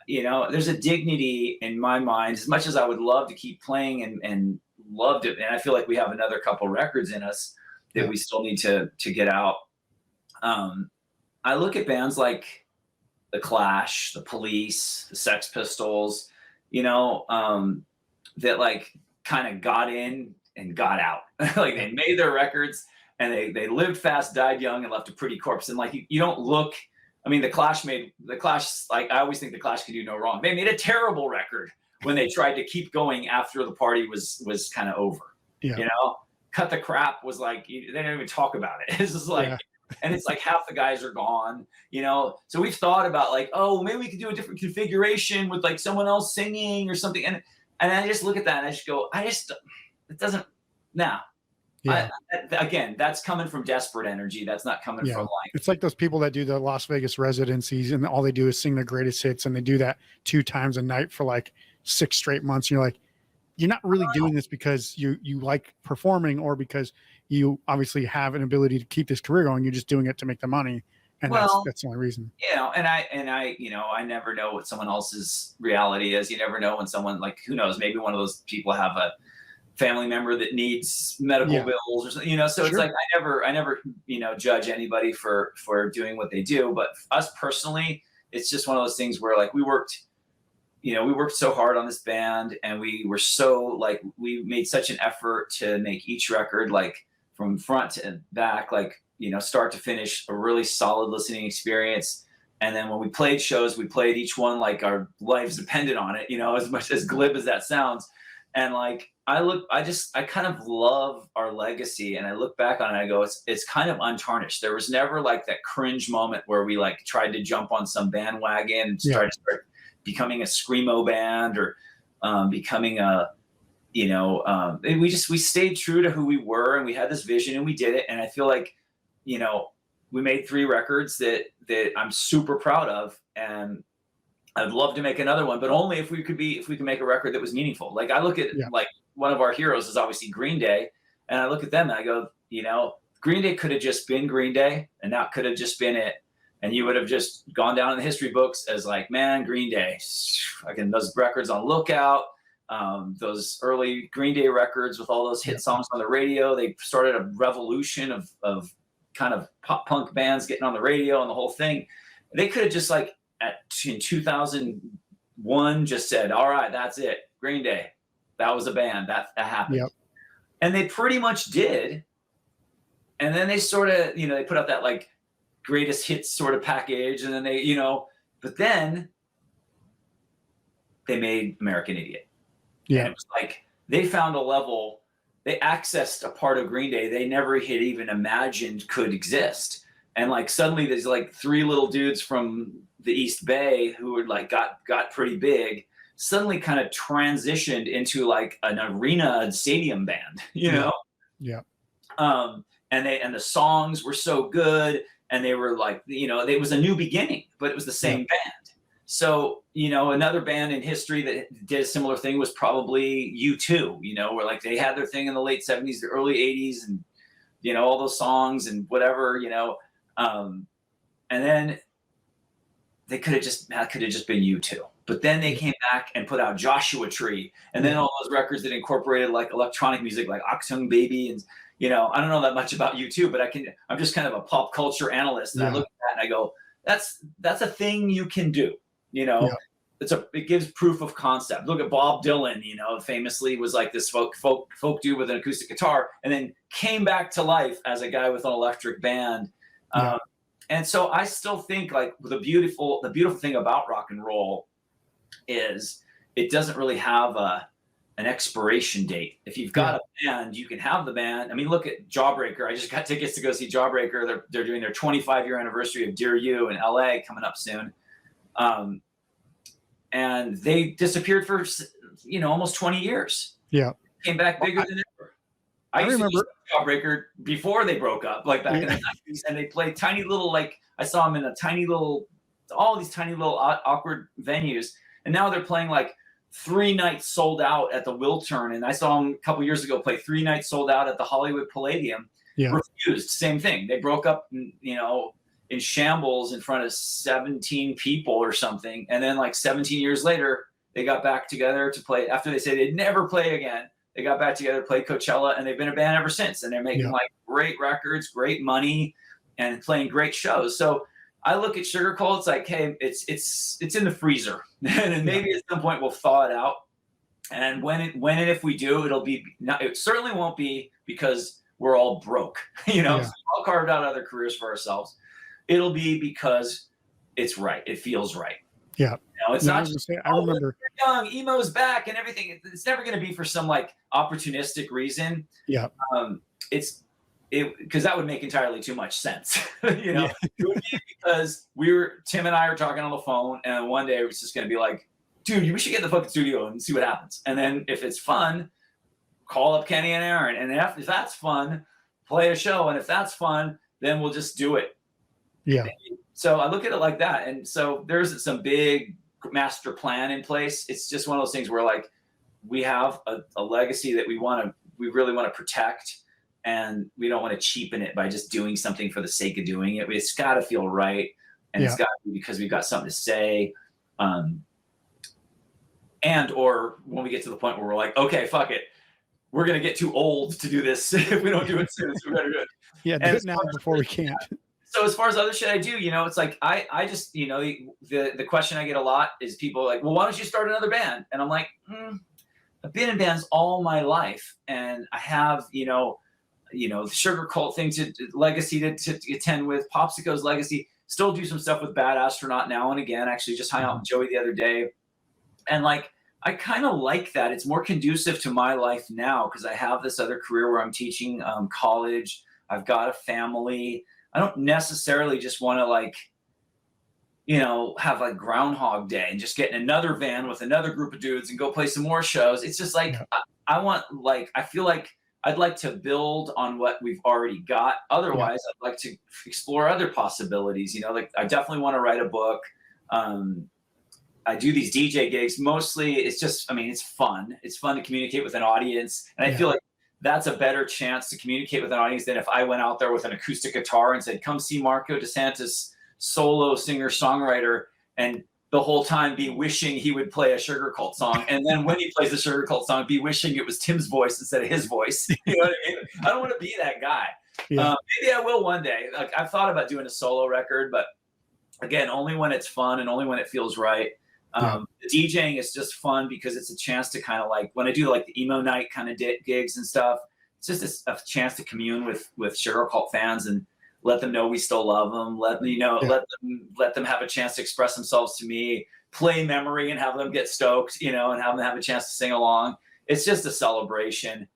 You know, there's a dignity in my mind, as much as I would love to keep playing and loved it. And I feel like we have another couple records in us that we still need to get out. I look at bands like The Clash, The Police, the Sex Pistols, you know, that like kind of got in and got out. Like they made their records and they lived fast, died young, and left a pretty corpse. And like, you don't look, I mean, The Clash, like I always think The Clash could do no wrong. They made a terrible record when they tried to keep going after the party was kind of over. Yeah. You know, Cut the Crap was like, they didn't even talk about it. It's just like, and it's like half the guys are gone, you know? So we've thought about like, oh, maybe we could do a different configuration with like someone else singing or something. And I just look at that and I just go, it doesn't, nah. Yeah. Again, that's coming from desperate energy. That's not coming from like. It's like those people that do the Las Vegas residencies and all they do is sing their greatest hits, and they do that 2 times a night for like 6 straight months. And you're like, you're not really doing this because you like performing or because you obviously have an ability to keep this career going. You're just doing it to make the money. And that's the only reason. You know, and I, you know, I never know what someone else's reality is. You never know when someone, like, who knows, maybe one of those people have a family member that needs medical bills or something, you know, so it's like, I never, you know, judge anybody for doing what they do. But us personally, it's just one of those things where like we worked so hard on this band, and we were so like, we made such an effort to make each record, like from front to back, like, you know, start to finish, a really solid listening experience. And then when we played shows, we played each one like our lives depended on it, you know, as much as glib as that sounds. And like, I kind of love our legacy, and I look back on it and I go, it's kind of untarnished. There was never like that cringe moment where we like tried to jump on some bandwagon and start becoming a screamo band or becoming a, you know, we stayed true to who we were, and we had this vision and we did it. And I feel like, you know, we made 3 records that I'm super proud of, and I'd love to make another one, but only if we could make a record that was meaningful. Like I look at like one of our heroes is obviously Green Day, and I look at them and I go, you know, Green Day could have just been Green Day, and that could have just been it. And you would have just gone down in the history books as like, man, Green Day, again, those records on Lookout, those early Green Day records with all those hit songs on the radio. They started a revolution of kind of pop punk bands getting on the radio and the whole thing. They could have just like in 2001 just said, all right, that's it. Green Day. That was a band that happened. Yep. And they pretty much did. And then they sort of, they put out that like greatest hits sort of package. And then they, but then they made American Idiot. Yeah. And it was like they found a level, they accessed a part of Green Day they never had even imagined could exist. And like suddenly there's like three little dudes from the East Bay who were like got pretty big, suddenly kind of transitioned into like an arena stadium band, you know? Yeah. And the songs were so good, and they were like, it was a new beginning, but it was the same band. So, another band in history that did a similar thing was probably U2, where like they had their thing in the late 70s, the early 80s, and, all those songs and whatever, and then that could have just been U2. But then they came back and put out Joshua Tree, and then all those records that incorporated like electronic music, like Achtung Baby, and I don't know that much about U2, but I'm just kind of a pop culture analyst, and I look at that and I go, that's a thing you can do. It gives proof of concept. Look at Bob Dylan, famously was like this folk dude with an acoustic guitar, and then came back to life as a guy with an electric band. And so I still think like the beautiful thing about rock and roll is it doesn't really have an expiration date. If you've got a band, you can have the band. I mean, look at Jawbreaker. I just got tickets to go see Jawbreaker. They're doing their 25-year anniversary of Dear You in LA coming up soon. And they disappeared for, almost 20 years. Yeah. Came back bigger than ever. I used to Jawbreaker before they broke up, like back in the 90s, and they played tiny little, like I saw them in all these tiny little awkward venues. And now they're playing like 3 nights sold out at the Wiltern. And I saw them a couple years ago play 3 nights sold out at the Hollywood Palladium. Refused, same thing. They broke up, in shambles in front of 17 people or something. And then like 17 years later, they got back together to play. After they said they'd never play again, they got back together to play Coachella, and they've been a band ever since. And they're making like great records, great money, and playing great shows. So I look at Sugar Cult, it's like, hey, it's in the freezer. And maybe at some point we'll thaw it out. And when and if we do, it certainly won't be because we're all broke, so we all carved out other careers for ourselves. It'll be because it's right. It feels right. Yeah. It's not just, I remember young, emo's back and everything. It's never going to be for some like opportunistic reason. Yeah. Because that would make entirely too much sense. It would be because Tim and I are talking on the phone, and one day it was just going to be like, dude, we should get in the fucking studio and see what happens. And then if it's fun, call up Kenny and Aaron. And if that's fun, play a show. And if that's fun, then we'll just do it. Yeah. So I look at it like that. And so there's some big master plan in place. It's just one of those things where like we have a legacy that we really want to protect, and we don't want to cheapen it by just doing something for the sake of doing it. It's got to feel right. And it's got to be because we've got something to say. Or when we get to the point where we're like, okay, fuck it. We're going to get too old to do this if we don't do it soon. So we better do it. Yeah, do it now before we can't. So as far as other shit I do, it's like I just, the question I get a lot is people like, well, why don't you start another band? And I'm like, I've been in bands all my life, and I have, the Sugar Cult thing legacy to attend with, Popsico's legacy, still do some stuff with Bad Astronaut now and again. Actually just hung out with Joey the other day. And like, I kind of like that. It's more conducive to my life now because I have this other career where I'm teaching college. I've got a family. I don't necessarily just want to like, have like Groundhog Day and just get in another van with another group of dudes and go play some more shows. It's just like, I feel like I'd like to build on what we've already got. Otherwise, I'd like to explore other possibilities. Like I definitely want to write a book. I do these DJ gigs. Mostly it's just, it's fun. It's fun to communicate with an audience. And I feel like that's a better chance to communicate with an audience than if I went out there with an acoustic guitar and said, come see Marco DeSantis, solo singer-songwriter. And the whole time be wishing he would play a Sugar Cult song, and then when he plays a Sugar Cult song, be wishing it was Tim's voice instead of his voice. You know what I mean? I don't want to be that guy. Yeah. Maybe I will one day. Like, I've thought about doing a solo record, but again, only when it's fun and only when it feels right. The DJing is just fun because it's a chance to kind of like, when I do like the emo night kind of gigs and stuff, it's just a chance to commune with Sugar Cult fans and let them know we still love them. Let them have a chance to express themselves to me, play memory and have them get stoked, and have them have a chance to sing along. It's just a celebration.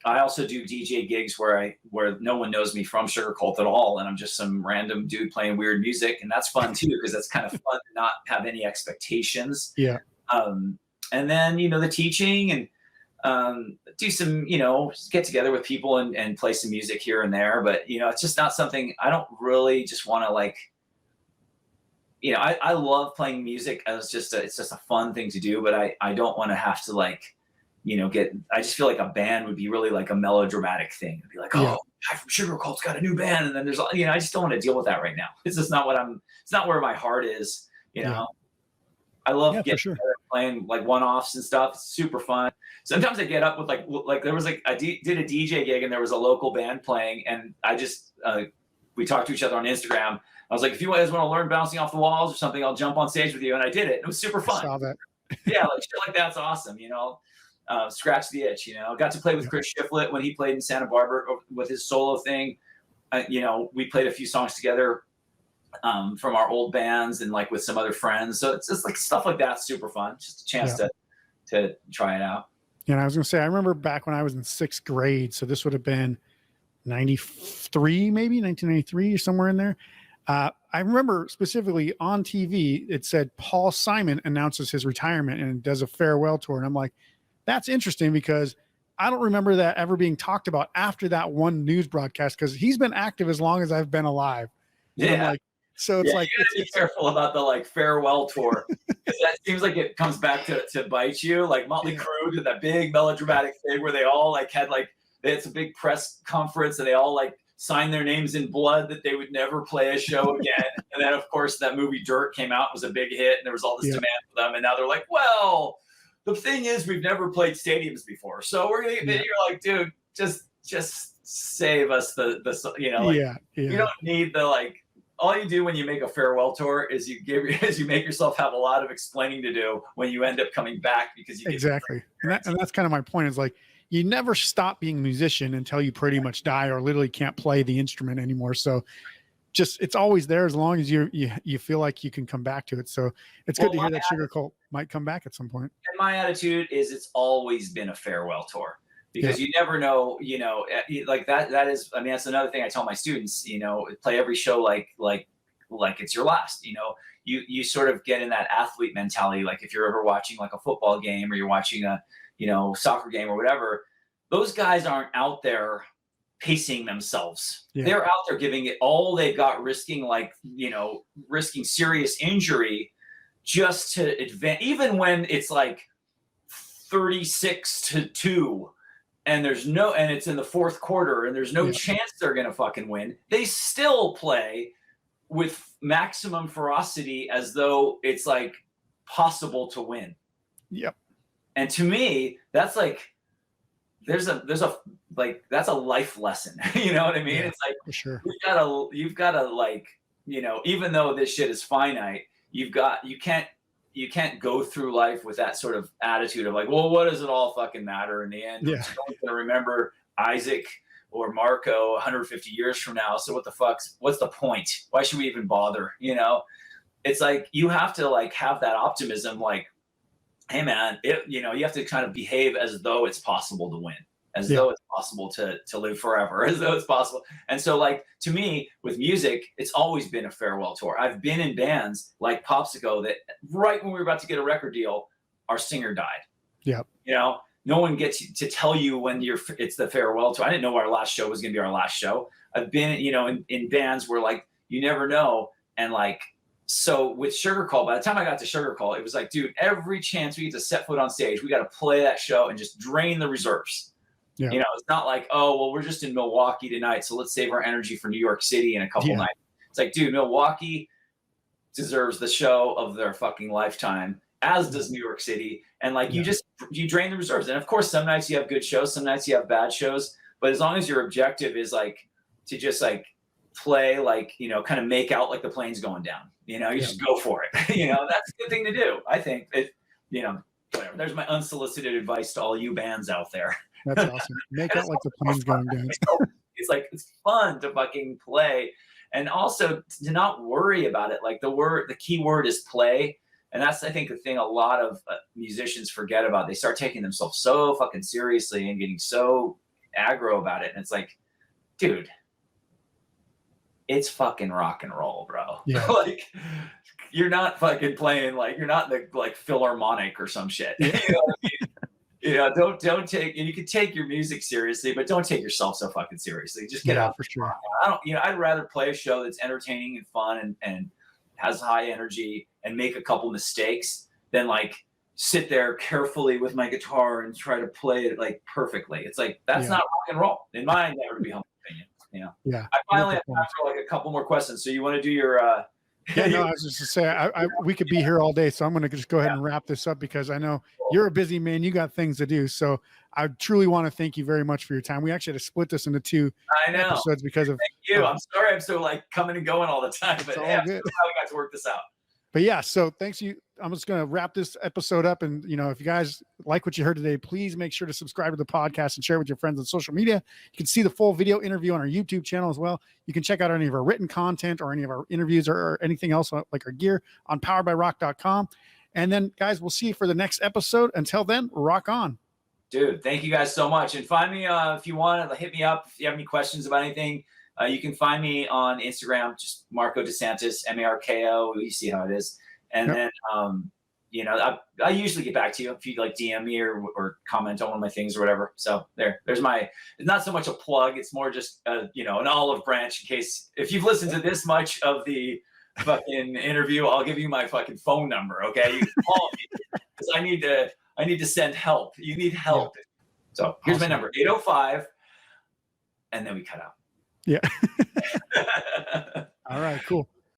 I also do DJ gigs where no one knows me from Sugar Cult at all, and I'm just some random dude playing weird music, and that's fun too because that's kind of fun to not have any expectations. Yeah. And then the teaching and do some get together with people and play some music here and there, but it's just not something I don't really just want to like. I love playing music as it's just a fun thing to do, but I don't want to have to like. I just feel like a band would be really like a melodramatic thing. It'd be like, oh, guy from Sugar Cult's got a new band. And then there's, I just don't want to deal with that right now. It's just not it's not where my heart is, I love getting together, playing like one-offs and stuff. It's super fun. Sometimes I get up with like there was like, I did a DJ gig and there was a local band playing and I just, we talked to each other on Instagram. I was like, if you guys want to learn bouncing off the walls or something, I'll jump on stage with you. And I did it. It was super fun. I saw that. Yeah. Like shit like that's awesome. Scratch the itch, got to play with Chris Shiflett when he played in Santa Barbara with his solo thing. We played a few songs together from our old bands and like with some other friends. So it's just like stuff like that. Super fun. Just a chance to try it out. I was going to say, I remember back when I was in 6th grade. So this would have been 93, maybe 1993 or somewhere in there. I remember specifically on TV, it said Paul Simon announces his retirement and does a farewell tour. And I'm like, that's interesting because I don't remember that ever being talked about after that one news broadcast because he's been active as long as I've been alive. Yeah. So it's like, you gotta be careful about the like farewell tour because that seems like it comes back to bite you. Like Motley Crue did that big melodramatic thing where they all like had they had some big press conference and they all like signed their names in blood that they would never play a show again. And then of course that movie Dirt came out, was a big hit, and there was all this demand for them. And now they're like, well, the thing is, we've never played stadiums before, so we're gonna. You're like, dude, just save us the. You don't need the like. All you do when you make a farewell tour is you make yourself have a lot of explaining to do when you end up coming back because you exactly. And that's kind of my point. Is like you never stop being a musician until you pretty much die or literally can't play the instrument anymore. So. It's always there as long as you feel like you can come back to it. So it's good to hear that Sugar Cult might come back at some point. And my attitude is it's always been a farewell tour because you never know, like that is, I mean, that's another thing I tell my students, play every show like it's your last, you sort of get in that athlete mentality. Like if you're ever watching like a football game or you're watching a, soccer game or whatever, those guys aren't out there pacing themselves. They're out there giving it all they've got, risking serious injury just to advance, even when it's like 36-2 and it's in the 4th quarter and there's no chance they're going to fucking win. They still play with maximum ferocity as though it's like possible to win. Yep. And to me, that's like, there's a that's a life lesson. You know what I mean? Yeah, it's like for sure. You've gotta like, even though this shit is finite, you can't go through life with that sort of attitude of like, well, what does it all fucking matter in the end? Yeah. You're only gonna remember Isaac or Marco 150 years from now. So what's the point? Why should we even bother? It's like you have to like have that optimism, like, hey man, you have to kind of behave as though it's possible to win, as though it's possible to live forever, as though it's possible. And so like, to me with music, it's always been a farewell tour. I've been in bands like Popsicle that right when we were about to get a record deal, our singer died. Yep. No one gets to tell you when it's the farewell tour. I didn't know our last show was going to be our last show. I've been, in bands where like, you never know. And like, so with Sugar Cult, by the time I got to Sugar Cult, it was like, dude, every chance we get to set foot on stage, we got to play that show and just drain the reserves. Yeah. It's not like, oh, well, we're just in Milwaukee tonight, so let's save our energy for New York City in a couple nights. It's like, dude, Milwaukee, deserves the show of their fucking lifetime, as does New York City. And like you drain the reserves. And of course, some nights you have good shows, some nights you have bad shows. But as long as your objective is like to just like play, like, you know, kind of make out like the plane's going down, you know, you just go for it. You know, that's a good thing to do. I think it, you know, whatever. There's my unsolicited advice to all you bands out there. That's awesome. Make out like the plane's going down. It's like, it's fun to fucking play. And also to not worry about it. Like the key word is play. And that's, I think, the thing a lot of musicians forget about. They start taking themselves so fucking seriously and getting so aggro about it. And it's like, dude, it's fucking rock and roll, bro. Yeah. Like, you're not fucking playing, like, you're not the like Philharmonic or some shit. Yeah. You know what I mean? You know, don't take, and you can take your music seriously, but don't take yourself so fucking seriously. Just get out. For sure. I'd rather play a show that's entertaining and fun and has high energy and make a couple mistakes than like sit there carefully with my guitar and try to play it like perfectly. It's like, that's not rock and roll in my never to be humble opinion. You know? Yeah. I finally have time for like a couple more questions. So you want to do your, yeah, no, I was just to say, we could be here all day. So I'm going to just go ahead and wrap this up because I know you're a busy man. You got things to do. So I truly want to thank you very much for your time. We actually had to split this into 2 episodes because of you. I'm sorry. I'm so like coming and going all the time, but hey, I'm so glad we got to work this out. But yeah, so thanks you. I'm just going to wrap this episode up. And, you know, if you guys like what you heard today, please make sure to subscribe to the podcast and share it with your friends on social media. You can see the full video interview on our YouTube channel as well. You can check out any of our written content or any of our interviews or anything else like our gear on poweredbyrock.com. And then, guys, we'll see you for the next episode. Until then, rock on. Dude, thank you guys so much. And find me if you want to hit me up. If you have any questions about anything, you can find me on Instagram, just Marco DeSantis, Marko. You see how it is. And then, you know, I usually get back to you if you like DM me or comment on one of my things or whatever. So there's my, it's not so much a plug. It's more just, you know, an olive branch in case, if you've listened to this much of the fucking interview, I'll give you my fucking phone number. Okay. You can call me because I need to send help. You need help. Yeah. So here's my number, 805. And then we cut out. Yeah. All right, cool.